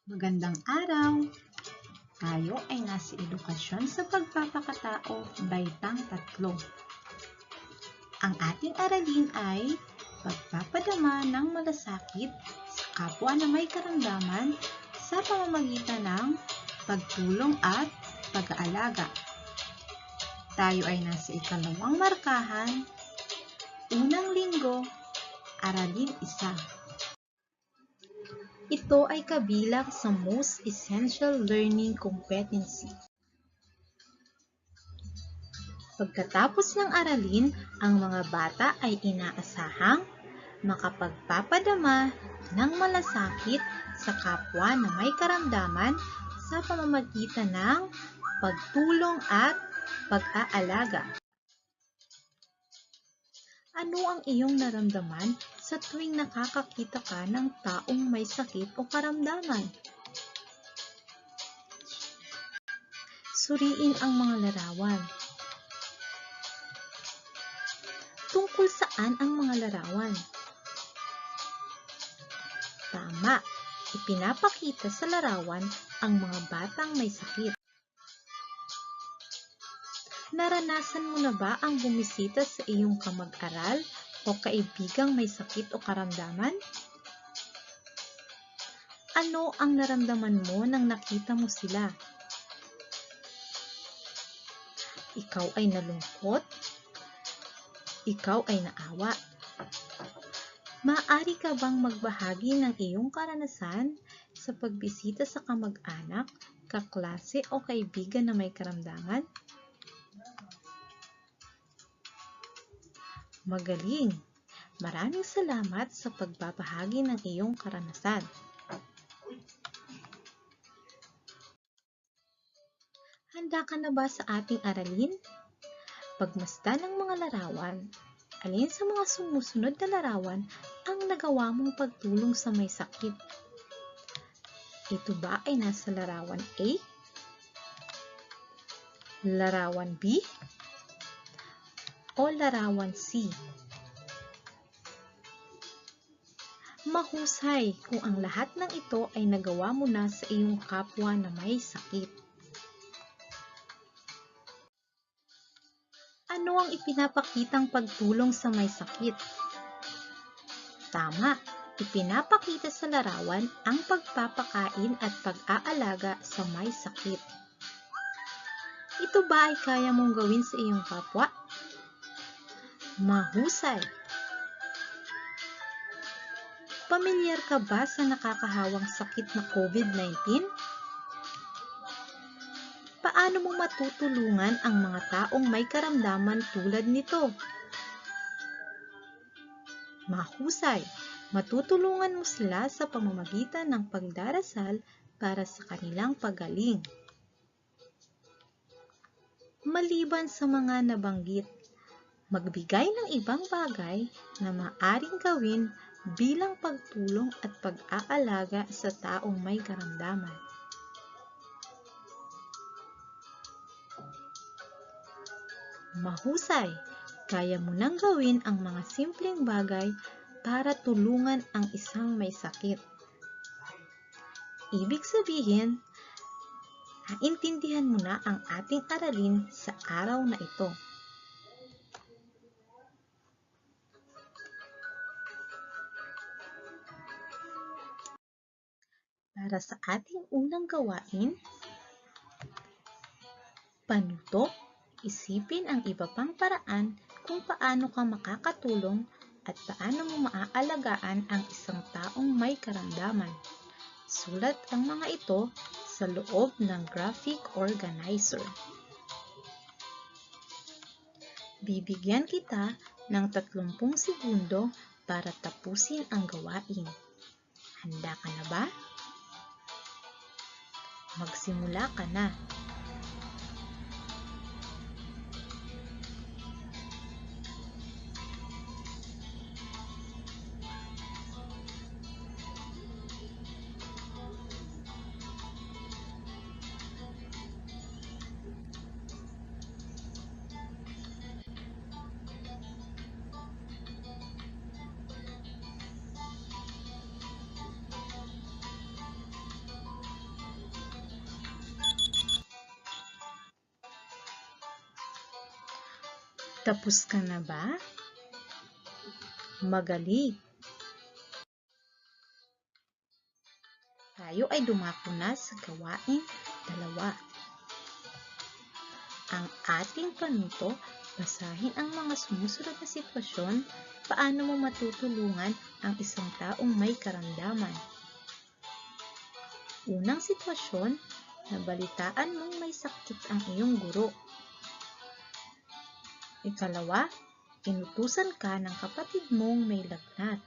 Magandang araw! Tayo ay nasa edukasyon sa pagpapakatao, baitang 3. Ang ating aralin ay pagpapadama ng malasakit sa kapwa na may karamdaman sa pamamagitan ng pagtulong at pag-aalaga. Tayo ay nasa ikalawang markahan, unang linggo, aralin 1. Ito ay kabilang sa most essential learning competency. Pagkatapos ng aralin, ang mga bata ay inaasahang makapagpapadama ng malasakit sa kapwa na may karamdaman sa pamamagitan ng pagtulong at pag-aalaga. Ano ang iyong naramdaman sa tuwing nakakakita ka ng taong may sakit o karamdaman? Suriin ang mga larawan. Tungkol saan ang mga larawan? Tama, ipinapakita sa larawan ang mga batang may sakit. Naranasan mo na ba ang bumisita sa iyong kamag-aral o kaibigang may sakit o karamdaman? Ano ang naramdaman mo nang nakita mo sila? Ikaw ay nalungkot? Ikaw ay naawa? Maaari ka bang magbahagi ng iyong karanasan sa pagbisita sa kamag-anak, kaklase o kaibigan na may karamdaman? Magaling! Maraming salamat sa pagbabahagi ng iyong karanasan. Handa ka na ba sa ating aralin? Pagmasdan ng mga larawan, alin sa mga sumusunod na larawan ang nagawa mong pagtulong sa may sakit? Ito ba ay nasa larawan A? Larawan B? O larawan C? Mahusay kung ang lahat ng ito ay nagawa mo na sa iyong kapwa na may sakit. Ano ang ipinapakitang pagtulong sa may sakit? Tama, ipinapakita sa larawan ang pagpapakain at pag-aalaga sa may sakit. Ito ba ay kaya mong gawin sa iyong kapwa? Mahusay! Pamilyar ka ba sa nakakahawang sakit na COVID-19? Paano mo matutulungan ang mga taong may karamdaman tulad nito? Mahusay! Matutulungan mo sila sa pamamagitan ng pagdarasal para sa kanilang paggaling. Maliban sa mga nabanggit, magbigay ng ibang bagay na maaaring gawin bilang pagtulong at pag-aalaga sa taong may karamdaman. Mahusay! Kaya mo nang gawin ang mga simpleng bagay para tulungan ang isang may sakit. Ibig sabihin, naintindihan mo na ang ating aralin sa araw na ito. Para sa ating unang gawain, panuto, isipin ang iba pang paraan kung paano ka makakatulong at paano mo maaalagaan ang isang taong may karamdaman. Sulat ang mga ito sa loob ng graphic organizer. Bibigyan kita ng 30 segundo para tapusin ang gawain. Handa ka na ba? Magsimula ka na. Tapos ka na ba? Magaling! Tayo ay dumako na sa gawain 2. Ang ating panuto, basahin ang mga sumusunod na sitwasyon. Paano mo matutulungan ang isang taong may karamdaman? Unang sitwasyon, nabalitaan mong may sakit ang iyong guro. Ikalawa, inutusan ka ng kapatid mong may lagnat.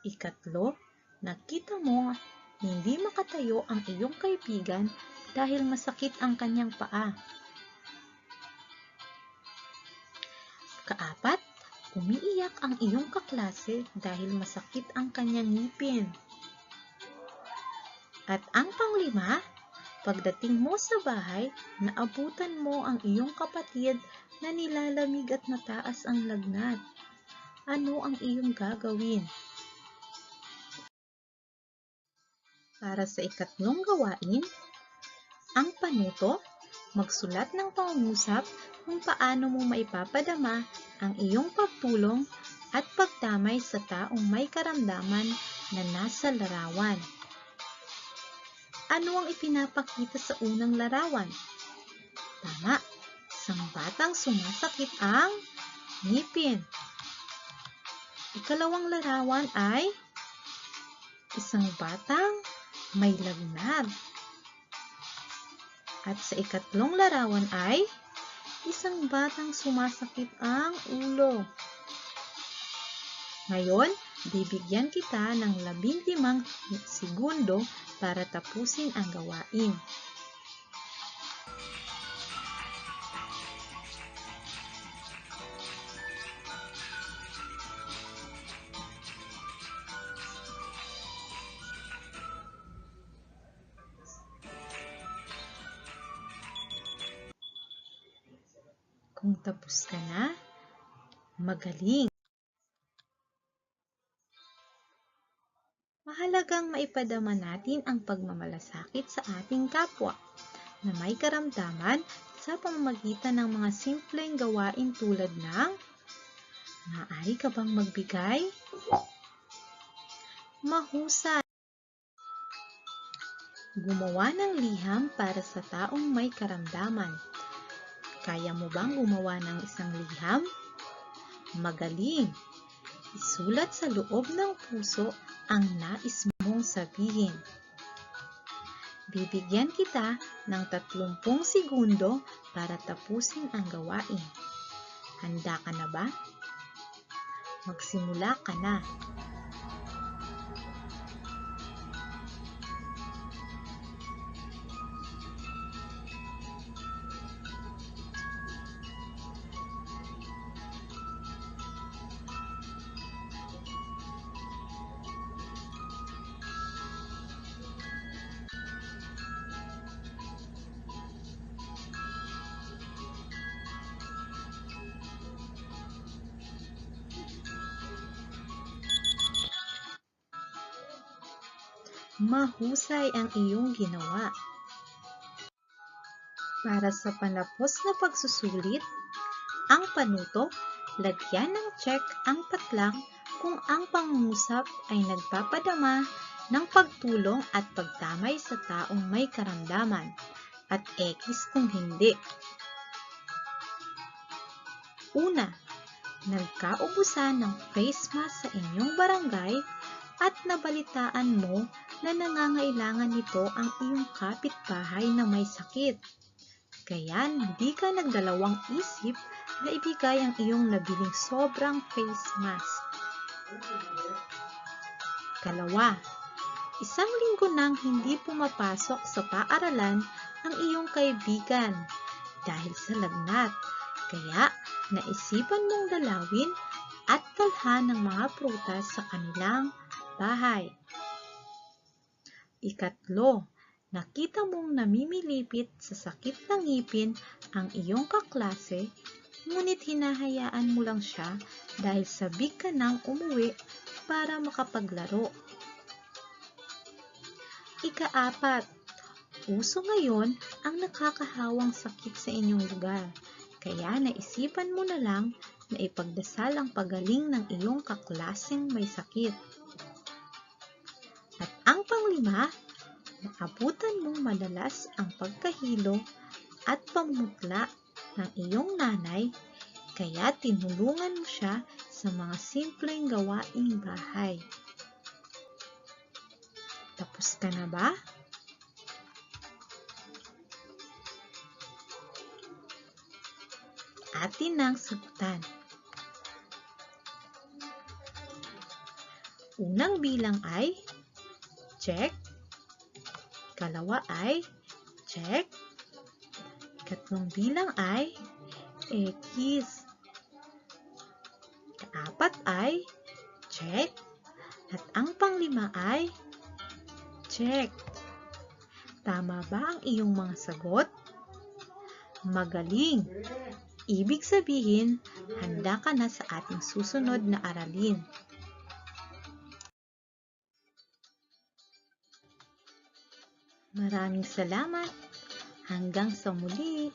Ikatlo, nakita mo hindi makatayo ang iyong kaibigan dahil masakit ang kanyang paa. Kaapat, umiiyak ang iyong kaklase dahil masakit ang kanyang ngipin. At ang panglima, pagdating mo sa bahay, naabutan mo ang iyong kapatid na nilalamig at mataas ang lagnat. Ano ang iyong gagawin? Para sa ikatlong gawain, ang panuto, magsulat ng pangungusap kung paano mo maipapadama ang iyong pagtulong at pagdamay sa taong may karamdaman na nasa larawan. Ano ang ipinapakita sa unang larawan? Tama, isang batang sumasakit ang ngipin. Ikalawang larawan ay isang batang may lagnat. At sa ikatlong larawan ay isang batang sumasakit ang ulo. Ngayon, bibigyan kita ng 15 segundo para tapusin ang gawain. Kung tapos ka na, magaling! Mahalagang maipadama natin ang pagmamalasakit sa ating kapwa na may karamdaman sa pamamagitan ng mga simpleng gawain tulad ng maaari ka bang magbigay? Mahusay! Gumawa ng liham para sa taong may karamdaman. Kaya mo bang gumawa ng isang liham? Magaling! Isulat sa loob ng puso ang nais mong sabihin. Bibigyan kita ng 30 segundo para tapusin ang gawain. Handa ka na ba? Magsimula ka na. Mahusay ang iyong ginawa. Para sa panapos na pagsusulit, ang panuto, lagyan ng check ang patlang kung ang pangungusap ay nagpapadama ng pagtulong at pagdamay sa taong may karamdaman, at X kung hindi. Una, nagkaubusan ng face mask sa inyong barangay at nabalitaan mo na nangangailangan nito ang iyong kapitbahay na may sakit. Kaya hindi ka nagdalawang isip na ibigay ang iyong nabiling sobrang face mask. Kalawa, isang linggo nang hindi pumapasok sa paaralan ang iyong kaibigan dahil sa lagnat. Kaya naisipan mong dalawin at dalhan ng mga prutas sa kanilang bahay. Ikatlo, nakita mong namimilipit sa sakit ng ngipin ang iyong kaklase, ngunit hinahayaan mo lang siya dahil sabik ka nang umuwi para makapaglaro. Ika-4, uso ngayon ang nakakahawang sakit sa inyong lugar. Kaya naisipan mo na lang na ipagdasal ang pagaling ng iyong kaklaseng may sakit. At ang panglima, naabutan mong madalas ang pagkahilo at pamumutla ng iyong nanay, kaya tinulungan mo siya sa mga simpleng gawaing bahay. Tapos ka na ba? Atin ang sagutan. Unang bilang ay check. Ikalawa ay check. Ikatlong bilang ay X. Ikaapat ay check. At ang panglima ay check. Tama ba ang iyong mga sagot? Magaling! Ibig sabihin, handa ka na sa ating susunod na aralin. Maraming salamat! Hanggang sa muli!